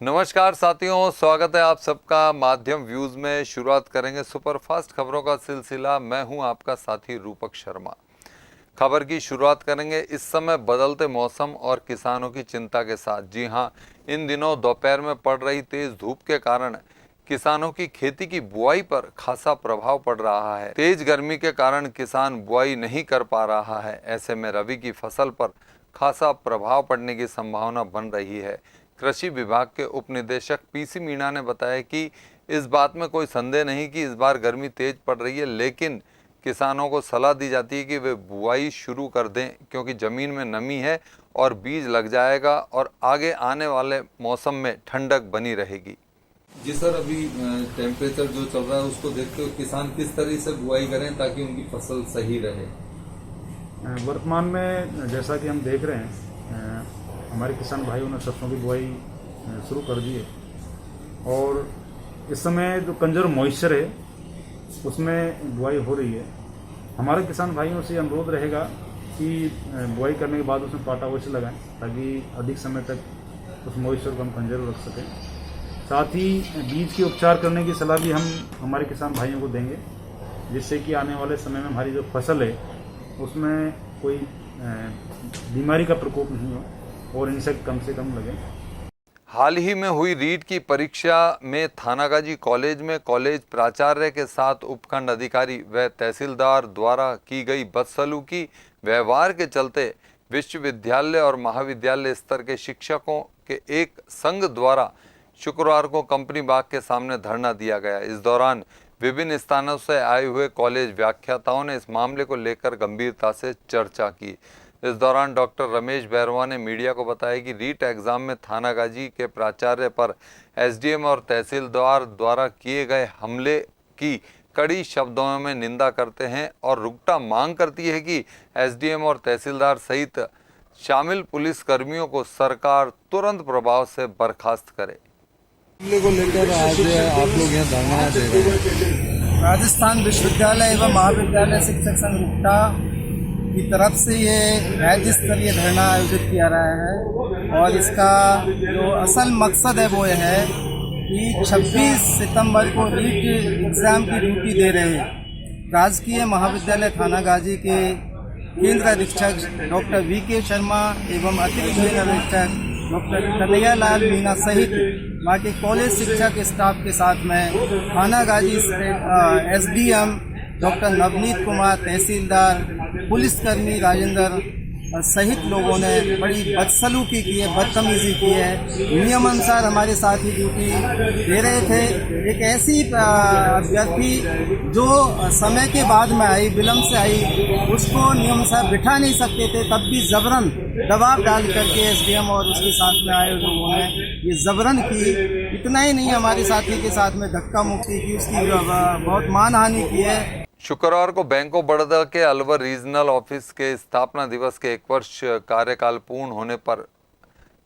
नमस्कार साथियों, स्वागत है आप सबका माध्यम व्यूज में। शुरुआत करेंगे सुपरफास्ट खबरों का सिलसिला। मैं हूं आपका साथी रूपक शर्मा। खबर की शुरुआत करेंगे इस समय बदलते मौसम और किसानों की चिंता के साथ। जी हां, इन दिनों दोपहर में पड़ रही तेज धूप के कारण किसानों की खेती की बुआई पर खासा प्रभाव पड़ रहा है। तेज गर्मी के कारण किसान बुआई नहीं कर पा रहा है। ऐसे में रबी की फसल पर खासा प्रभाव पड़ने की संभावना बन रही है। कृषि विभाग के उप निदेशक पीसी मीणा ने बताया कि इस बात में कोई संदेह नहीं कि इस बार गर्मी तेज पड़ रही है, लेकिन किसानों को सलाह दी जाती है कि वे बुआई शुरू कर दें, क्योंकि ज़मीन में नमी है और बीज लग जाएगा और आगे आने वाले मौसम में ठंडक बनी रहेगी। जी सर, अभी टेम्परेचर जो चल रहा है उसको देखते हुए किसान किस तरह से बुआई करें ताकि उनकी फसल सही रहे? वर्तमान में जैसा कि हम देख रहे हैं, हमारे किसान भाइयों ने सरसों की बुआई शुरू कर दी है और इस समय जो कंजर मॉइस्चर है उसमें बुआई हो रही है। हमारे किसान भाइयों से अनुरोध रहेगा कि बुआई करने के बाद उसमें पाटा अवश्य लगाएं ताकि अधिक समय तक उस मॉइस्चर को हम कंजर्व रख सकें। साथ ही बीज के उपचार करने की सलाह भी हम हमारे किसान भाइयों को देंगे, जिससे कि आने वाले समय में हमारी जो फसल है उसमें कोई बीमारी का प्रकोप नहीं हो और इंसेक्ट कम से कम लगे। हाल ही में हुई रीट की परीक्षा में थानागाजी कॉलेज में कॉलेज प्राचार्य के साथ उपखंड अधिकारी व तहसीलदार द्वारा की गई बदसलूकी व्यवहार के चलते विश्वविद्यालय और महाविद्यालय स्तर के शिक्षकों के एक संघ द्वारा शुक्रवार को कंपनी बाग के सामने धरना दिया गया। इस दौरान विभिन्न स्थानों से आए हुए कॉलेज व्याख्याताओं ने इस मामले को लेकर गंभीरता से चर्चा की। इस दौरान डॉक्टर रमेश बैरवा ने मीडिया को बताया कि रीट एग्जाम में थानागाजी के प्राचार्य पर एसडीएम और तहसीलदार द्वारा किए गए हमले की कड़ी शब्दों में निंदा करते हैं और रुकटा मांग करती है कि एसडीएम और तहसीलदार सहित शामिल पुलिस कर्मियों को सरकार तुरंत प्रभाव से बर्खास्त करे। मामले को लेकर आज आप लोग यहाँ धरना दे रहे हैं। राजस्थान विश्वविद्यालय एवं महाविद्यालय शिक्षक संघ रुकटा की तरफ से ये राज्य स्तरीय धरना आयोजित किया रहा है और इसका जो असल मकसद है वो ये है कि 26 सितंबर को रीट एग्ज़ाम की ड्यूटी दे रहे हैं राजकीय महाविद्यालय थानागाजी के केंद्र अधीक्षक डॉक्टर वीके शर्मा एवं अतिरिक्त केंद्र अधीक्षक डॉक्टर कन्हैयालाल मीणा सहित वहाँ के कॉलेज शिक्षक स्टाफ के साथ में थानागाजी एसडीएम डॉक्टर नवनीत कुमार, तहसीलदार, पुलिसकर्मी राजेंद्र सहित लोगों ने बड़ी बदसलूकी की है, बदतमीजी की है। नियमानुसार हमारे साथ ही ड्यूटी दे रहे थे। एक ऐसी अभ्यर्थी जो समय के बाद में आई, विलम्ब से आई, उसको नियमानुसार बिठा नहीं सकते थे, तब भी जबरन दबाव डाल करके एसडीएम और उसके साथ में आए लोगों ने ये जबरन की। इतना ही नहीं, हमारे साथी के साथ में धक्का मुक्की की, उसकी बहुत मानहानि की है। शुक्रवार को बैंक ऑफ बड़ौदा के अलवर रीजनल ऑफिस के स्थापना दिवस के 1 वर्ष कार्यकाल पूर्ण होने पर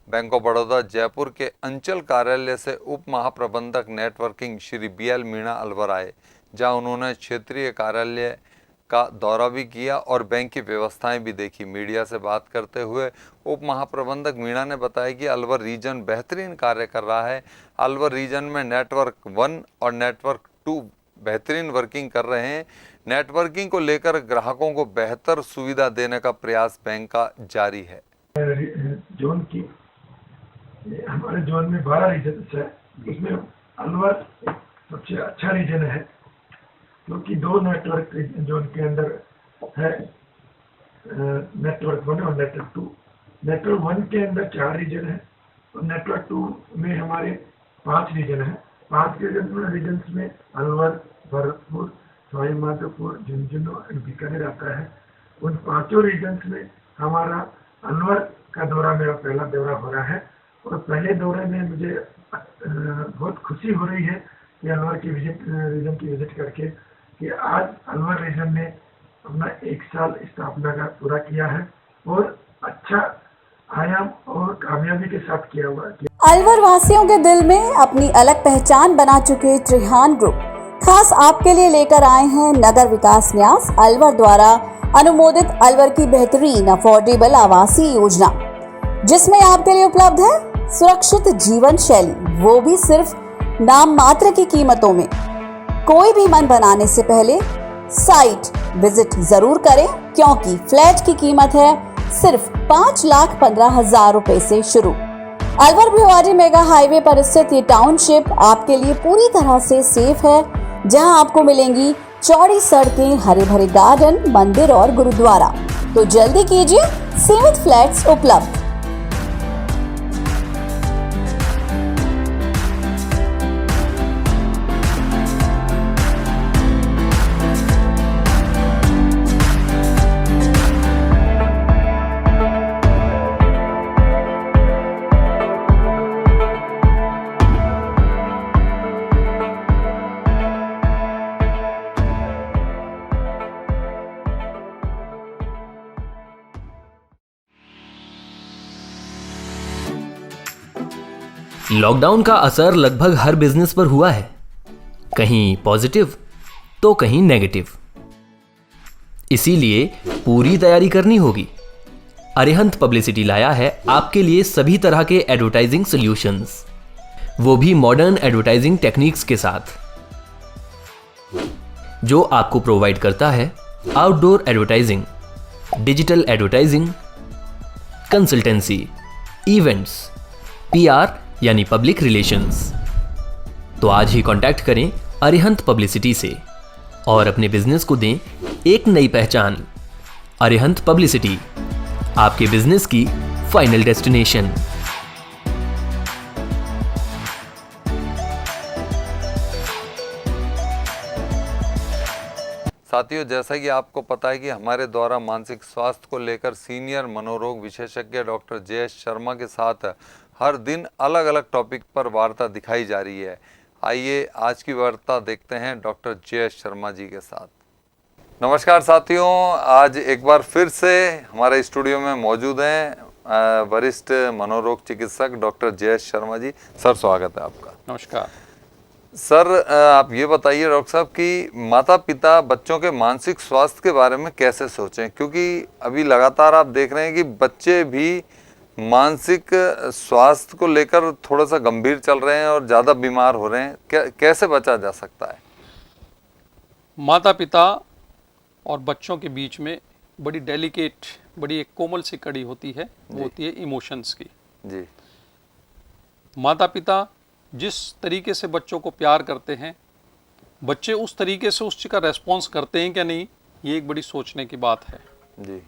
बैंक ऑफ बड़ौदा जयपुर के अंचल कार्यालय से उप महाप्रबंधक नेटवर्किंग श्री बीएल मीणा अलवर आए, जहां उन्होंने क्षेत्रीय कार्यालय का दौरा भी किया और बैंक की व्यवस्थाएं भी देखी। मीडिया से बात करते हुए उप महाप्रबंधक मीणा ने बताया कि अलवर रीजन बेहतरीन कार्य कर रहा है। अलवर रीजन में नेटवर्क 1 और नेटवर्क 2 बेहतरीन वर्किंग कर रहे हैं। नेटवर्किंग को लेकर ग्राहकों को बेहतर सुविधा देने का प्रयास बैंक का जारी है। जोन की हमारे जोन में 12 रीजन है, उसमें अलवर सबसे अच्छा रीजन है क्योंकि 2 नेटवर्क जोन के अंदर है, नेटवर्क 1 और नेटवर्क 2। नेटवर्क 1 के अंदर 4 रीजन है और नेटवर्क 2 में हमारे 5 रीजन है। 5 रीजन में अलवर, भरतपुर, सवाई माधोपुर, झुंझुनू और बीकानेर आता है। उन 5 रीजन में हमारा अलवर का दौरा मेरा पहला दौरा हो रहा है और पहले दौरे में मुझे बहुत खुशी हो रही है कि अलवर की रीजन की विजिट करके कि आज अलवर रीजन ने अपना 1 साल स्थापना का पूरा किया है और अच्छा आयाम और कामयाबी के साथ किया हुआ है। अलवर वासियों के दिल में अपनी अलग पहचान बना चुके त्रिहान ग्रुप खास आपके लिए लेकर आए हैं नगर विकास न्यास अलवर द्वारा अनुमोदित अलवर की बेहतरीन अफोर्डेबल आवासीय योजना, जिसमें आपके लिए उपलब्ध है सुरक्षित जीवन शैली, वो भी सिर्फ नाम मात्र की कीमतों में। कोई भी मन बनाने से पहले साइट विजिट जरूर करें, क्योंकि फ्लैट की कीमत है सिर्फ 5,15,000 रुपए से शुरू। अलवर भिवाड़ी मेगा हाईवे पर स्थित ये टाउनशिप आपके लिए पूरी तरह से सेफ है, जहां आपको मिलेंगी चौड़ी सड़कें, हरे भरे गार्डन, मंदिर और गुरुद्वारा। तो जल्दी कीजिए, सीमित फ्लैट्स उपलब्ध। लॉकडाउन का असर लगभग हर बिजनेस पर हुआ है, कहीं पॉजिटिव तो कहीं नेगेटिव। इसीलिए पूरी तैयारी करनी होगी। अरिहंत पब्लिसिटी लाया है आपके लिए सभी तरह के एडवर्टाइजिंग सॉल्यूशंस, वो भी मॉडर्न एडवर्टाइजिंग टेक्निक्स के साथ, जो आपको प्रोवाइड करता है outdoor advertising, digital advertising, consultancy, events, PR यानी पब्लिक रिलेशंस। तो आज ही कांटेक्ट करें अरिहंत पब्लिसिटी से और अपने बिजनेस को दें एक नई पहचान। अरिहंत पब्लिसिटी, आपके बिजनेस की फाइनल डेस्टिनेशन। साथियों, जैसा कि आपको पता है कि हमारे द्वारा मानसिक स्वास्थ्य को लेकर सीनियर मनोरोग विशेषज्ञ डॉक्टर जयेश शर्मा के साथ हर दिन अलग अलग टॉपिक पर वार्ता दिखाई जा रही है। आइए आज की वार्ता देखते हैं डॉक्टर जयेश शर्मा जी के साथ। नमस्कार साथियों, आज एक बार फिर से हमारे स्टूडियो में मौजूद हैं वरिष्ठ मनोरोग चिकित्सक डॉक्टर जयेश शर्मा जी। सर, स्वागत है आपका। नमस्कार सर, आप ये बताइए डॉक्टर साहब कि माता पिता बच्चों के मानसिक स्वास्थ्य के बारे में कैसे सोचें, क्योंकि अभी लगातार आप देख रहे हैं कि बच्चे भी मानसिक स्वास्थ्य को लेकर थोड़ा सा गंभीर चल रहे हैं और ज़्यादा बीमार हो रहे हैं। कैसे बचा जा सकता है? माता पिता और बच्चों के बीच में बड़ी डेलिकेट, बड़ी एक कोमल सी कड़ी होती है, वो होती है इमोशंस की। जी। माता पिता जिस तरीके से बच्चों को प्यार करते हैं, बच्चे उस तरीके से उस चीज़ का रेस्पॉन्स करते हैं क्या नहीं, ये एक बड़ी सोचने की बात है। जी।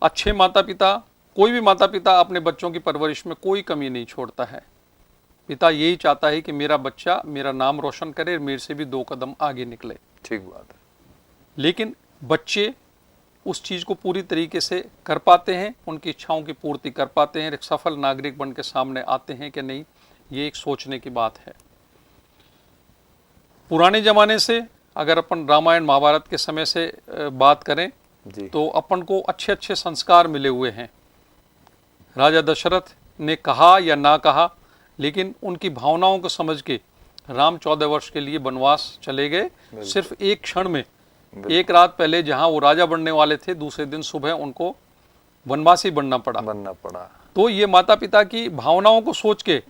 अच्छे माता पिता, कोई भी माता पिता अपने बच्चों की परवरिश में कोई कमी नहीं छोड़ता है। पिता यही चाहता है कि मेरा बच्चा मेरा नाम रोशन करे, मेरे से भी 2 कदम आगे निकले। ठीक बात है। लेकिन बच्चे उस चीज़ को पूरी तरीके से कर पाते हैं, उनकी इच्छाओं की पूर्ति कर पाते हैं, एक सफल नागरिक बन के सामने आते हैं कि नहीं, ये एक सोचने की बात है। पुराने ज़माने से अगर अपन रामायण महाभारत के समय से बात करें जी। तो अपन को अच्छे अच्छे संस्कार मिले हुए हैं। राजा दशरथ ने कहा या ना कहा, लेकिन उनकी भावनाओं को समझ के राम 14 वर्ष के लिए वनवास चले गए। सिर्फ एक क्षण में, एक रात पहले जहां वो राजा बनने वाले थे, दूसरे दिन सुबह उनको वनवासी बनना पड़ा। तो ये माता पिता की भावनाओं को सोच के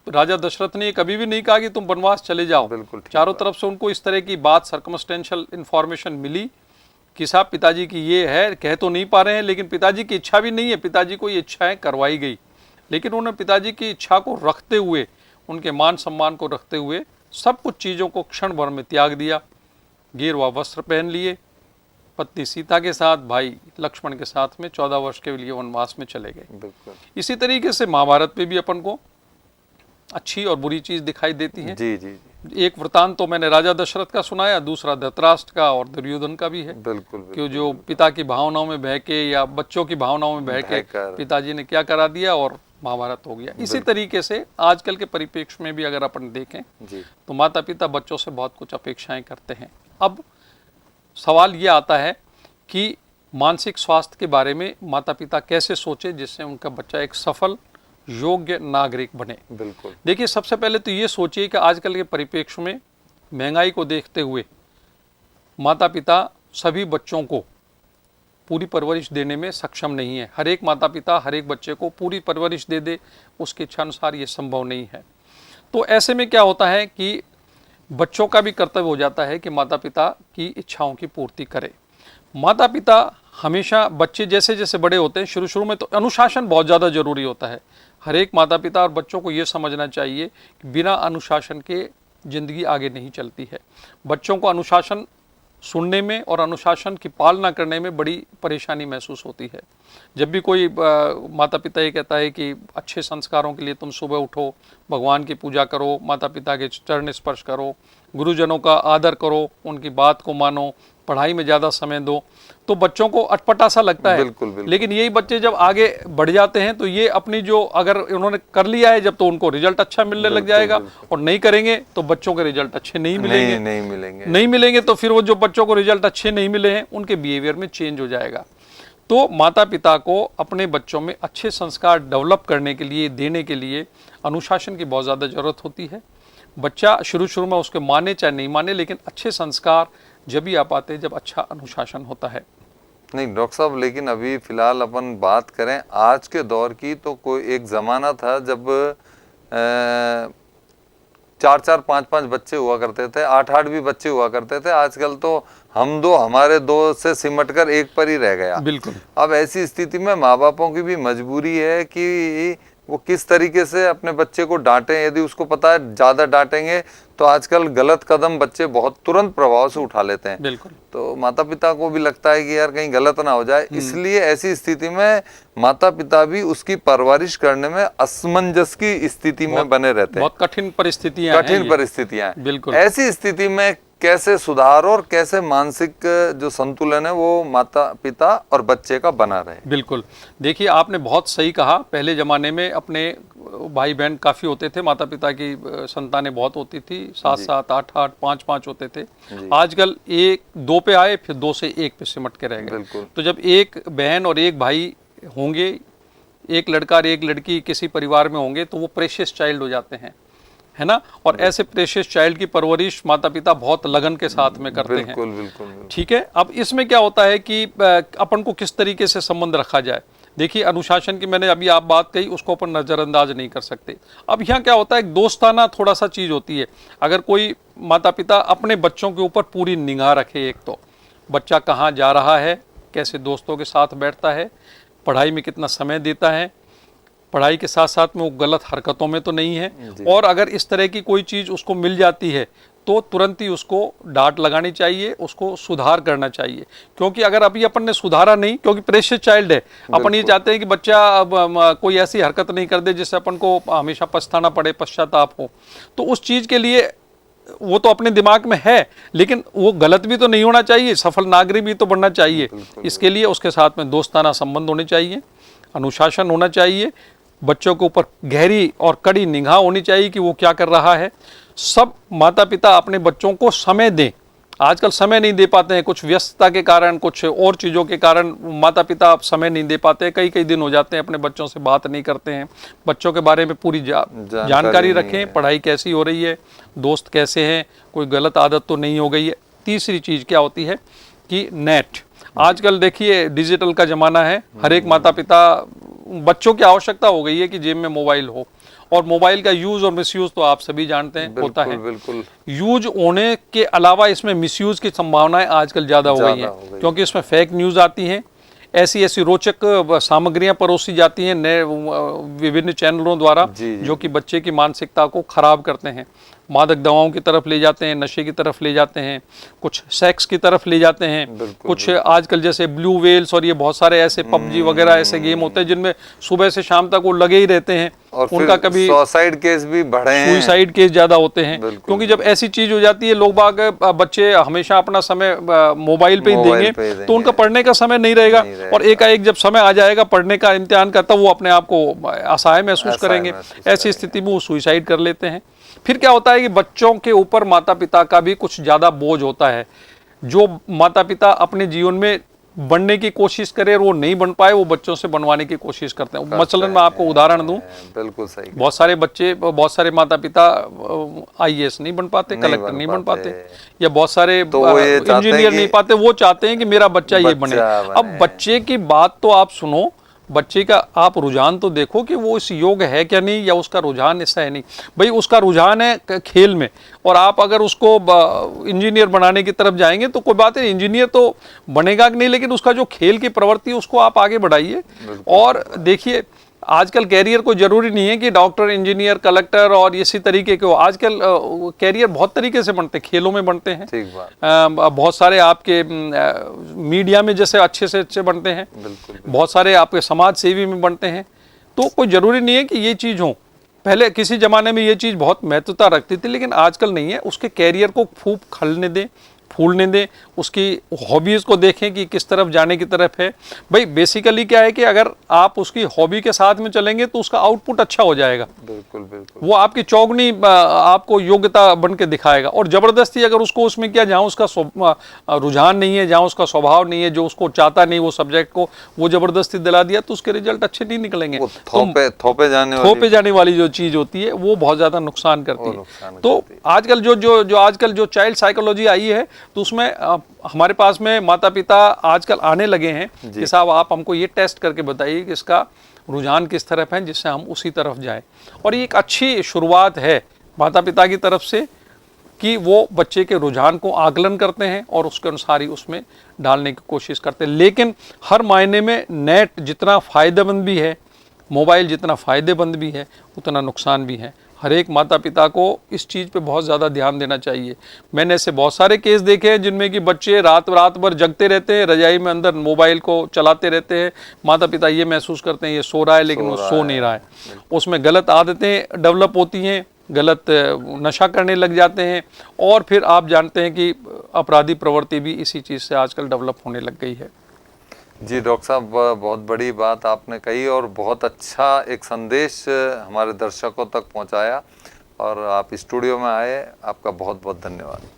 राजा दशरथ ने कभी भी नहीं कहा कि तुम वनवास चले जाओ। बिल्कुल। चारों तरफ से उनको इस तरह की बात, सर्कमस्टेंशियल इंफॉर्मेशन मिली कि साहब पिताजी की ये है, कह तो नहीं पा रहे हैं, लेकिन पिताजी की इच्छा भी नहीं है, पिताजी को ये इच्छाएं करवाई गई। लेकिन उन्होंने पिताजी की इच्छा को रखते हुए, उनके मान सम्मान को रखते हुए सब कुछ चीज़ों को क्षण भर में त्याग दिया। गेरुआ वस्त्र पहन लिए, पत्नी सीता के साथ, भाई लक्ष्मण के साथ में 14 वर्ष के लिए वनवास में चले गए। बिल्कुल। इसी तरीके से महाभारत पे भी अपन को अच्छी और बुरी चीज दिखाई देती है। जी जी जी। एक वृतांत तो मैंने राजा दशरथ का सुनाया, दूसरा धृतराष्ट्र का और दुर्योधन का भी है। बिल्कुल। कि जो पिता की भावनाओं में बह के या बच्चों की भावनाओं में बह के पिताजी ने क्या करा दिया और महाभारत हो गया। इसी तरीके से आजकल के परिप्रेक्ष्य में भी अगर अपन देखें जी। तो माता पिता बच्चों से बहुत कुछ अपेक्षाएं करते हैं। अब सवाल ये आता है कि मानसिक स्वास्थ्य के बारे में माता पिता कैसे सोचे जिससे उनका बच्चा एक सफल योग्य नागरिक बने। बिल्कुल। देखिए, सबसे पहले तो ये सोचिए कि आजकल के परिप्रेक्ष्य में महंगाई को देखते हुए माता पिता सभी बच्चों को पूरी परवरिश देने में सक्षम नहीं है। हर एक माता पिता हर एक बच्चे को पूरी परवरिश दे दे, उसकी इच्छा अनुसार ये संभव नहीं है। तो ऐसे में क्या होता है कि बच्चों का भी कर्तव्य हो जाता है कि माता पिता की इच्छाओं की पूर्ति करे। माता पिता हमेशा, बच्चे जैसे जैसे बड़े होते हैं शुरू में तो अनुशासन बहुत ज़्यादा जरूरी होता है। हर एक माता पिता और बच्चों को ये समझना चाहिए कि बिना अनुशासन के ज़िंदगी आगे नहीं चलती है। बच्चों को अनुशासन सुनने में और अनुशासन की पालना करने में बड़ी परेशानी महसूस होती है। जब भी कोई माता पिता ये कहता है कि अच्छे संस्कारों के लिए तुम सुबह उठो, भगवान की पूजा करो, माता पिता के चरण स्पर्श करो, गुरुजनों का आदर करो, उनकी बात को मानो, पढ़ाई में ज़्यादा समय दो, तो बच्चों को अटपटा सा लगता है। बिल्कुल, बिल्कुल। लेकिन यही बच्चे जब आगे बढ़ जाते हैं तो ये अपनी जो, अगर उन्होंने कर लिया है जब, तो उनको रिजल्ट अच्छा मिलने लग जाएगा, और नहीं करेंगे तो बच्चों के रिजल्ट अच्छे नहीं मिलेंगे। नहीं मिलेंगे तो फिर वो जो बच्चों को रिजल्ट अच्छे नहीं मिले हैं उनके बिहेवियर में चेंज हो जाएगा। तो माता पिता को अपने बच्चों में अच्छे संस्कार डेवलप करने के लिए, देने के लिए अनुशासन की बहुत ज़्यादा ज़रूरत होती है। बच्चा शुरू में उसके माने चाहे नहीं माने, लेकिन अच्छे संस्कार जब भी आ पाते हैं जब अच्छा अनुशासन होता है। नहीं डॉक्टर साहब, लेकिन अभी फिलहाल अपन बात करें आज के दौर की, तो कोई एक ज़माना था जब 4-4, 5-5 बच्चे हुआ करते थे, 8-8 भी बच्चे हुआ करते थे। आजकल तो हम दो, हमारे दो से सिमट कर एक पर ही रह गया। बिल्कुल। अब ऐसी स्थिति में माँ बापों की भी मजबूरी है कि वो किस तरीके से अपने बच्चे को डांटें। यदि उसको पता है ज़्यादा डांटेंगे तो आजकल गलत कदम बच्चे बहुत तुरंत प्रभाव से उठा लेते हैं। बिल्कुल। तो माता पिता को भी लगता है कि यार कहीं गलत ना हो जाए, इसलिए ऐसी स्थिति में माता पिता भी उसकी परवरिश करने में असमंजस की स्थिति में बने रहते हैं। बहुत कठिन परिस्थितियां हैं। बिल्कुल। ऐसी स्थिति में कैसे सुधार और कैसे मानसिक जो संतुलन है वो माता पिता और बच्चे का बना रहे। बिल्कुल। देखिए, आपने बहुत सही कहा। पहले ज़माने में अपने भाई बहन काफ़ी होते थे, माता पिता की संतानें बहुत होती थी, 7-7, 8-8, 5-5 होते थे। आजकल 1-2 पे आए, फिर 2 से 1 पे सिमट के रह गए। तो जब एक बहन और एक भाई होंगे, एक लड़का और एक लड़की किसी परिवार में होंगे, तो वो प्रेशियस चाइल्ड हो जाते हैं, है ना। और ऐसे प्रेशियस चाइल्ड की परवरिश माता पिता बहुत लगन के साथ में करते हैं। बिल्कुल। ठीक है। अब इसमें क्या होता है कि अपन को किस तरीके से संबंध रखा जाए। देखिए, अनुशासन की मैंने अभी आप बात कही, उसको अपन नज़रअंदाज नहीं कर सकते। अब यहाँ क्या होता है, एक दोस्ताना थोड़ा सा चीज़ होती है। अगर कोई माता पिता अपने बच्चों के ऊपर पूरी निगाह रखे, एक तो बच्चा कहाँ जा रहा है, कैसे दोस्तों के साथ बैठता है, पढ़ाई में कितना समय देता है, पढ़ाई के साथ साथ में वो गलत हरकतों में तो नहीं है, और अगर इस तरह की कोई चीज़ उसको मिल जाती है तो तुरंत ही उसको डांट लगानी चाहिए, उसको सुधार करना चाहिए। क्योंकि अगर अभी अपन ने सुधारा नहीं, क्योंकि प्रेशियस चाइल्ड है, अपन ये चाहते हैं कि बच्चा कोई ऐसी हरकत नहीं कर दे जिससे अपन को हमेशा पछताना पड़े, पश्चाताप हो। तो उस चीज़ के लिए वो तो अपने दिमाग में है, लेकिन वो गलत भी तो नहीं होना चाहिए, सफल नागरिक भी तो बनना चाहिए। इसके लिए उसके साथ में दोस्ताना संबंध होने चाहिए, अनुशासन होना चाहिए, बच्चों के ऊपर गहरी और कड़ी निगाह होनी चाहिए कि वो क्या कर रहा है। सब माता पिता अपने बच्चों को समय दें। आजकल समय नहीं दे पाते हैं, कुछ व्यस्तता के कारण, कुछ और चीज़ों के कारण माता पिता अब समय नहीं दे पाते। कई दिन हो जाते हैं अपने बच्चों से बात नहीं करते हैं। बच्चों के बारे में पूरी जानकारी रखें, पढ़ाई कैसी हो रही है, दोस्त कैसे हैं, कोई गलत आदत तो नहीं हो गई है। तीसरी चीज़ क्या होती है कि नेट, आजकल देखिए डिजिटल का ज़माना है। हर एक माता पिता, बच्चों की आवश्यकता हो गई है कि जेब में मोबाइल हो, और मोबाइल का यूज़ और मिसयूज़ तो आप सभी जानते हैं होता है। बिल्कुल। यूज होने के अलावा इसमें मिसयूज़ की संभावनाएं आजकल ज़्यादा हो गई हैं, क्योंकि इसमें फेक न्यूज़ आती हैं, ऐसी रोचक सामग्रियां परोसी जाती हैं नए विभिन्न चैनलों द्वारा, जो कि बच्चे की मानसिकता को खराब करते हैं, मादक दवाओं की तरफ ले जाते हैं, नशे की तरफ ले जाते हैं, कुछ सेक्स की तरफ ले जाते हैं, कुछ आजकल जैसे ब्लू वेल्स और ये बहुत सारे ऐसे पबजी वगैरह ऐसे गेम होते हैं जिनमें सुबह से शाम तक वो लगे ही रहते हैं, और उनका कभी सुसाइड केस भी बढ़े हैं, सुसाइड केस ज्यादा होते हैं। क्योंकि जब ऐसी चीज हो जाती है, लोग बाग बच्चे हमेशा अपना समय मोबाइल पे ही देंगे, तो उनका पढ़ने का समय नहीं रहेगा, और एकाएक जब समय आ जाएगा पढ़ने का, इम्तिहान का, तब वो अपने आप को असहाय महसूस करेंगे। ऐसी स्थिति में वो सुसाइड कर लेते हैं। फिर क्या होता है कि बच्चों के ऊपर माता पिता का भी कुछ ज़्यादा बोझ होता है, जो माता पिता अपने जीवन में बनने की कोशिश करे और वो नहीं बन पाए, वो बच्चों से बनवाने की कोशिश करते हैं। मसलन मैं आपको उदाहरण दूं, बिल्कुल सही। बहुत सारे बच्चे, बहुत सारे माता पिता आईएएस नहीं बन पाते, कलेक्टर नहीं बन पाते, या बहुत सारे इंजीनियर नहीं पाते। वो चाहते हैं कि मेरा बच्चा ये बने। अब बच्चे की बात तो आप सुनो, बच्चे का आप रुझान तो देखो कि वो इस योग्य है क्या नहीं, या उसका रुझान ऐसा है नहीं। भाई उसका रुझान है खेल में, और आप अगर उसको इंजीनियर बनाने की तरफ जाएंगे तो कोई बात है, इंजीनियर तो बनेगा कि नहीं, लेकिन उसका जो खेल की प्रवृत्ति उसको आप आगे बढ़ाइए। और देखिए आजकल कैरियर कोई जरूरी नहीं है कि डॉक्टर, इंजीनियर, कलेक्टर और इसी तरीके के हो। आजकल कैरियर बहुत तरीके से बनते हैं, खेलों में बनते हैं, ठीक बात। बहुत सारे आपके मीडिया में जैसे अच्छे से अच्छे बनते हैं, बहुत सारे आपके समाज सेवी में बनते हैं। तो कोई जरूरी नहीं है कि ये चीज़ हो। पहले किसी जमाने में ये चीज़ बहुत महत्वता रखती थी, लेकिन आजकल नहीं है। उसके कैरियर को खूब खलने दें, फूलने दें, उसकी हॉबीज़ को देखें कि किस तरफ जाने की तरफ है। भाई बेसिकली क्या है कि अगर आप उसकी हॉबी के साथ में चलेंगे तो उसका आउटपुट अच्छा हो जाएगा। बिल्कुल बिल्कुल। वो आपकी चौगनी आपको योग्यता बन के दिखाएगा। और ज़बरदस्ती अगर उसको उसमें किया, जहाँ उसका रुझान नहीं है, जहाँ उसका स्वभाव नहीं है, जो उसको चाहता नहीं वो सब्जेक्ट को, वो ज़बरदस्ती दिला दिया तो उसके रिजल्ट अच्छे नहीं निकलेंगे। थोपे जाने वाली जो चीज़ होती है वो बहुत ज़्यादा नुकसान करती है। तो आजकल जो चाइल्ड साइकोलॉजी आई है, तो उसमें हमारे पास में माता पिता आजकल आने लगे हैं कि साहब आप हमको ये टेस्ट करके बताइए कि इसका रुझान किस तरफ है, जिससे हम उसी तरफ जाएं। और ये एक अच्छी शुरुआत है माता पिता की तरफ से कि वो बच्चे के रुझान को आकलन करते हैं और उसके अनुसार ही उसमें डालने की कोशिश करते हैं। लेकिन हर मायने में नेट जितना फ़ायदेमंद भी है, मोबाइल जितना फ़ायदेमंद भी है, उतना नुकसान भी है। हर एक माता पिता को इस चीज़ पे बहुत ज़्यादा ध्यान देना चाहिए। मैंने ऐसे बहुत सारे केस देखे हैं जिनमें कि बच्चे रात भर जगते रहते हैं, रजाई में अंदर मोबाइल को चलाते रहते हैं। माता पिता ये महसूस करते हैं ये सो रहा है, लेकिन वो सो नहीं रहा है। उसमें गलत आदतें डेवलप होती हैं, गलत नशा करने लग जाते हैं, और फिर आप जानते हैं कि अपराधी प्रवृत्ति भी इसी चीज़ से आजकल डेवलप होने लग गई है। जी डॉक्टर साहब, बहुत बड़ी बात आपने कही और बहुत अच्छा एक संदेश हमारे दर्शकों तक पहुंचाया, और आप स्टूडियो में आए, आपका बहुत बहुत धन्यवाद।